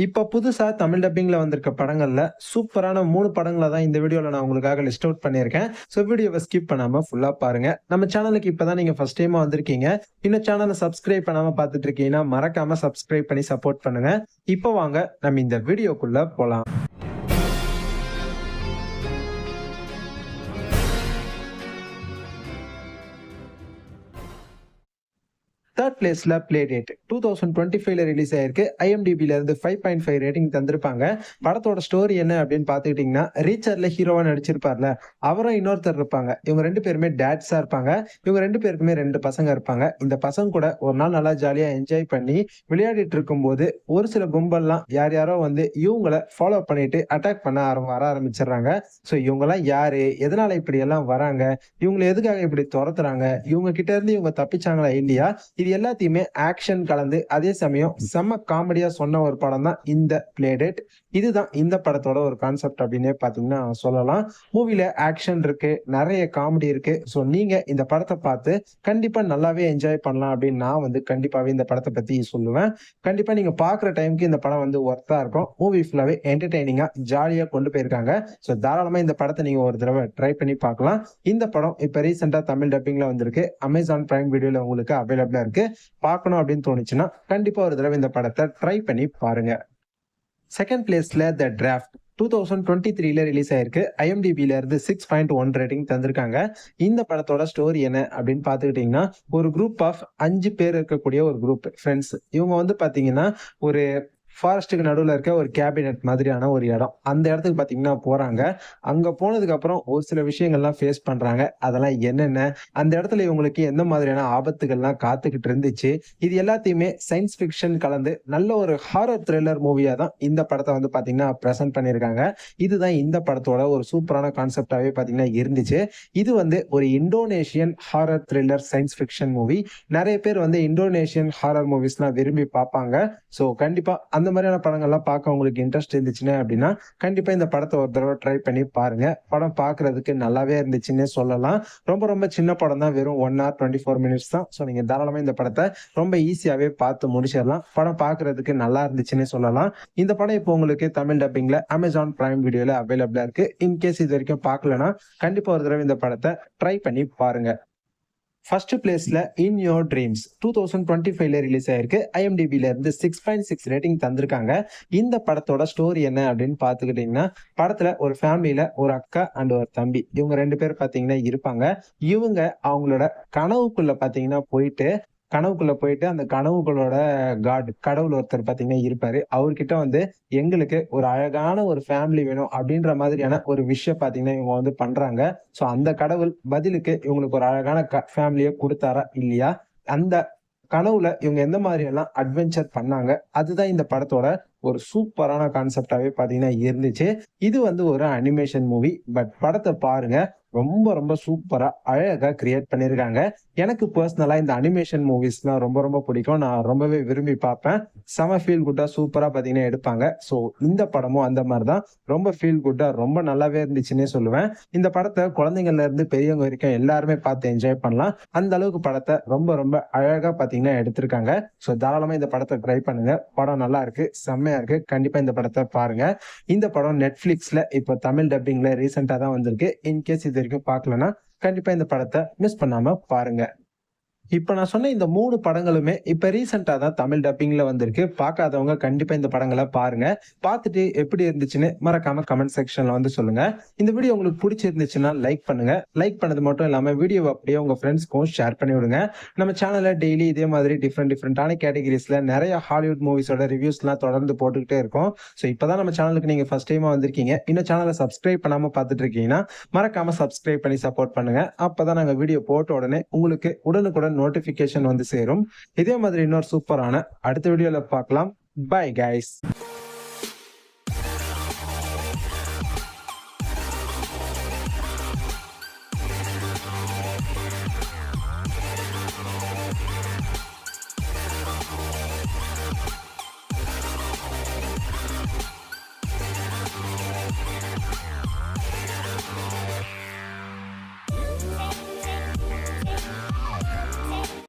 இப்ப புதுசா தமிழ் டப்பிங்ல வந்திருக்க படங்கள்ல சூப்பரான 3 படங்கள தான் இந்த வீடியோல நான் உங்களுக்காக லிஸ்ட் அவுட் பண்ணியிருக்கேன். வீடியோவ ஸ்கிப் பண்ணாம ஃபுல்லா பாருங்க. நம்ம சேனலுக்கு இப்ப தான் நீங்க ஃபர்ஸ்ட் டைமா வந்திருக்கீங்க. இன்னும் சேனல சப்ஸ்கிரைப் பண்ணாம பார்த்துட்டு இருக்கீங்கன்னா, மறக்காம சப்ஸ்கிரைப் பண்ணி சப்போர்ட் பண்ணுங்க. இப்ப வாங்க நம்ம இந்த வீடியோக்குள்ள போலாம். தேர்ட் பிளேஸ்ல பிளே டேட் 2025ல ரிலீஸ் ஆயிருக்கு. ஐஎம்டிபில இருந்து 5.5 ரேட்டிங் தந்திருப்பாங்க. படத்தோட ஸ்டோரி என்ன அப்படின்னு பாத்துக்கிட்டீங்கன்னா, ரீச்சர்ல ஹீரோவா நடிச்சிருப்பார்ல, அவரும் இன்னொருத்தர் இருப்பாங்க. இவங்க 2 பேருமே டேட்ஸா இருப்பாங்க. இவங்க 2 பேருக்குமே 2 பசங்க இருப்பாங்க. இந்த பசங்க கூட ஒரு நாள் நல்லா ஜாலியா என்ஜாய் பண்ணி விளையாடிட்டு இருக்கும்போது, ஒரு சில கும்பல்லாம் யார் யாரோ வந்து இவங்கள ஃபாலோ பண்ணிட்டு அட்டாக் பண்ண வர ஆரம்பிச்சிடுறாங்க. இவங்கலாம் யாரு? எதனால இப்படி எல்லாம் வராங்க? இவங்கள எதுக்காக இப்படி தொரத்துறாங்க? இவங்க கிட்ட இருந்து இவங்க தப்பிச்சாங்களா இல்லையா? இது எல்லாத்தையுமே ஆக்ஷன் கலந்து அதே சமயம் செம்ம காமெடியா சொன்ன ஒரு படம் தான் இந்த பிளே டேட். இதுதான் இந்த படத்தோட ஒரு கான்செப்ட் அப்படின்னே பாத்தீங்கன்னா சொல்லலாம். மூவில ஆக்ஷன் இருக்கு, நிறைய காமெடி இருக்கு. நீங்க இந்த படத்தை பார்த்து கண்டிப்பா நல்லாவே என்ஜாய் பண்ணலாம் அப்படின்னு நான் வந்து கண்டிப்பாவே இந்த படத்தை பத்தி சொல்லுவேன். கண்டிப்பா நீங்க பாக்குற டைமுக்கு இந்த படம் வந்து ஒர்த்தா இருக்கும். மூவி ஃபுல்லாவே என்டர்டைனிங்கா ஜாலியா கொண்டு போயிருக்காங்க. தாராளமா இந்த படத்தை நீங்க ஒரு தடவை ட்ரை பண்ணி பார்க்கலாம். இந்த படம் இப்ப ரீசெண்டா தமிழ் டப்பிங்ல வந்திருக்கு. அமேசான் பிரைம் வீடியோல உங்களுக்கு அவைலபிளா இருக்கு. பார்க்கணும் அப்படின்னு தோணுச்சுன்னா கண்டிப்பா ஒரு தடவை இந்த படத்தை ட்ரை பண்ணி பாருங்க. செகண்ட் பிளேஸ்ல த டிராஃப்ட் 2023ல ரிலீஸ் ஆயிருக்கு. ஐஎம்டிபில இருந்து 6.1 ரேட்டிங் தந்திருக்காங்க. இந்த படத்தோட ஸ்டோரி என்ன அப்படின்னு பாத்துக்கிட்டீங்கன்னா, ஒரு குரூப் ஆஃப் 5 பேர் இருக்கக்கூடிய ஒரு குரூப் ஃப்ரெண்ட்ஸ். இவங்க வந்து பாத்தீங்கன்னா ஒரு ஃபாரஸ்ட்டுக்கு நடுவுல இருக்க ஒரு கேபினெட் மாதிரியான ஒரு இடம். அந்த இடத்துக்கு பாத்தீங்கன்னா போறாங்க. அங்க போனதுக்கு அப்புறம் ஒரு சில விஷயங்கள்லாம் ஃபேஸ் பண்றாங்க. அதெல்லாம் என்னென்ன, அந்த இடத்துல இவங்களுக்கு எந்த மாதிரியான ஆபத்துகள்லாம் காத்துக்கிட்டு இருந்துச்சு, இது எல்லாத்தையுமே சயின்ஸ் ஃபிக்ஷன் கலந்து நல்ல ஒரு ஹாரர் த்ரில்லர் மூவியா தான் இந்த படத்தை வந்து பாத்தீங்கன்னா பிரசன்ட் பண்ணியிருக்காங்க. இதுதான் இந்த படத்தோட ஒரு சூப்பரான கான்செப்டாவே பாத்தீங்கன்னா இருந்துச்சு. இது வந்து ஒரு Indonesian horror thriller science fiction movie. நிறைய பேர் வந்து இந்தோனேஷியன் ஹாரர் மூவிஸ்லாம் விரும்பி பார்ப்பாங்க. கண்டிப்பா அந்த மாதிரியான படங்கள்லாம் பார்க்க உங்களுக்கு இன்ட்ரெஸ்ட் இருந்துச்சுன்னு அப்படின்னா கண்டிப்பா இந்த படத்தை ஒரு தடவை ட்ரை பண்ணி பாருங்க. படம் பார்க்கிறதுக்கு நல்லாவே இருந்துச்சுன்னே சொல்லலாம். ரொம்ப ரொம்ப சின்ன படம் தான், வெறும் 1 hour 24 minutes தான். நீங்க தாராளமா இந்த படத்தை ரொம்ப ஈஸியாவே பார்த்து முடிச்சிடலாம். படம் பார்க்கிறதுக்கு நல்லா இருந்துச்சுன்னே சொல்லலாம். இந்த படம் இப்போ உங்களுக்கு தமிழ் டப்பிங்ல அமேசான் பிரைம் வீடியோல அவைலபிளா இருக்கு. இன்கேஸ் இது வரைக்கும் பார்க்கலன்னா கண்டிப்பா ஒரு தடவை இந்த படத்தை ட்ரை பண்ணி பாருங்க. ஃபர்ஸ்ட் பிளேஸ்ல இன் யோர் ட்ரீம்ஸ் 2025ல ரிலீஸ் ஆயிருக்கு. ஐஎம்டிபில இருந்து 6.6 ரேட்டிங் தந்திருக்காங்க. இந்த படத்தோட ஸ்டோரி என்ன அப்படின்னு பாத்துக்கிட்டீங்கன்னா, படத்துல ஒரு ஃபேமிலியில ஒரு அக்கா அண்ட் ஒரு தம்பி, இவங்க 2 பேர் பாத்தீங்கன்னா இருப்பாங்க. இவங்க அவங்களோட கனவுக்குள்ள போயிட்டு அந்த கனவுகளோட கடவுள் ஒருத்தர் பாத்தீங்கன்னா இருப்பாரு. அவர்கிட்ட வந்து எங்களுக்கு ஒரு அழகான ஒரு ஃபேமிலி வேணும் அப்படின்ற மாதிரியான ஒரு விஷயம் பாத்தீங்கன்னா இவங்க வந்து பண்றாங்க. அந்த கடவுள் பதிலுக்கு இவங்களுக்கு ஒரு அழகான ஃபேமிலியை கொடுத்தாரா இல்லையா, அந்த கனவுல இவங்க எந்த மாதிரி எல்லாம் அட்வென்ச்சர் பண்ணாங்க, அதுதான் இந்த படத்தோட ஒரு சூப்பரான கான்செப்டாவே பாத்தீங்கன்னா இருந்துச்சு. இது வந்து ஒரு அனிமேஷன் மூவி. பட் படத்தை பாருங்க, ரொம்ப ரொம்ப சூப்பரா அழகா கிரியேட் பண்ணிருக்காங்க. எனக்கு பர்சனலா இந்த அனிமேஷன் மூவிஸ்லாம் ரொம்ப ரொம்ப பிடிக்கும். நான் ரொம்பவே விரும்பி பார்ப்பேன். செம ஃபீல் குட்டா சூப்பரா பாத்தீங்கன்னா எடுப்பாங்க. இந்த படமும் அந்த மாதிரிதான் ரொம்ப ஃபீல் குட்டா ரொம்ப நல்லாவே இருந்துச்சுன்னே சொல்லுவேன். இந்த படத்தை குழந்தைங்கள்ல இருந்து பெரியவங்க வரைக்கும் எல்லாருமே பார்த்து என்ஜாய் பண்ணலாம். அந்த அளவுக்கு படத்தை ரொம்ப ரொம்ப அழகா பாத்தீங்கன்னா எடுத்திருக்காங்க. தாராளமா இந்த படத்தை ட்ரை பண்ணுங்க. படம் நல்லா இருக்கு, செம்மையா இருக்கு. கண்டிப்பா இந்த படத்தை பாருங்க. இந்த படம் நெட்ஃபிளிக்ஸ்ல இப்போ தமிழ் டப்பிங்ல ரீசெண்டா தான் வந்திருக்கு. இன்கேஸ் இது வரைக்கும் பார்க்கலன்னா கண்டிப்பா இந்த படத்தை மிஸ் பண்ணாம பாருங்க. இப்ப நான் சொன்ன இந்த 3 படங்களுமே இப்ப ரீசெண்டா தான் தமிழ் டப்பிங்ல வந்திருக்கு. பார்க்காதவங்க கண்டிப்பா இந்த படங்களை பாருங்க. பார்த்துட்டு எப்படி இருந்துச்சுன்னு மறக்காம கமெண்ட் செக்ஷன்ல வந்து சொல்லுங்க. இந்த வீடியோ உங்களுக்கு பிடிச்சிருந்துச்சுன்னா லைக் பண்ணுங்க. லைக் பண்ணது மட்டும் இல்லாம வீடியோவை அப்படியே உங்க ஃப்ரெண்ட்ஸ்க்கும் ஷேர் பண்ணி விடுங்க. நம்ம சேனல்ல டெய்லி இதே மாதிரி டிஃப்ரெண்டான கேட்டகரிஸ்ல நிறைய ஹாலிவுட் மூவிஸோட ரிவ்யூஸ் எல்லாம் தொடர்ந்து போட்டுக்கிட்டே இருக்கும். இப்பதான் நம்ம சேனலுக்கு நீங்க ஃபர்ஸ்ட் டைமா வந்திருக்கீங்க, இன்னும் சேனலை சப்ஸ்கிரைப் பண்ணாம பார்த்துட்டு இருக்கீங்கன்னா மறக்காம சப்ஸ்கிரைப் பண்ணி சப்போர்ட் பண்ணுங்க. அப்பதான் நாங்க வீடியோ போட்ட உடனே உங்களுக்கு உடனுக்குடன் நோட்டிபிகேஷன் வந்து சேரும். இதே மாதிரி இன்னொரு சூப்பரான அடுத்த வீடியோல பார்க்கலாம். Bye guys.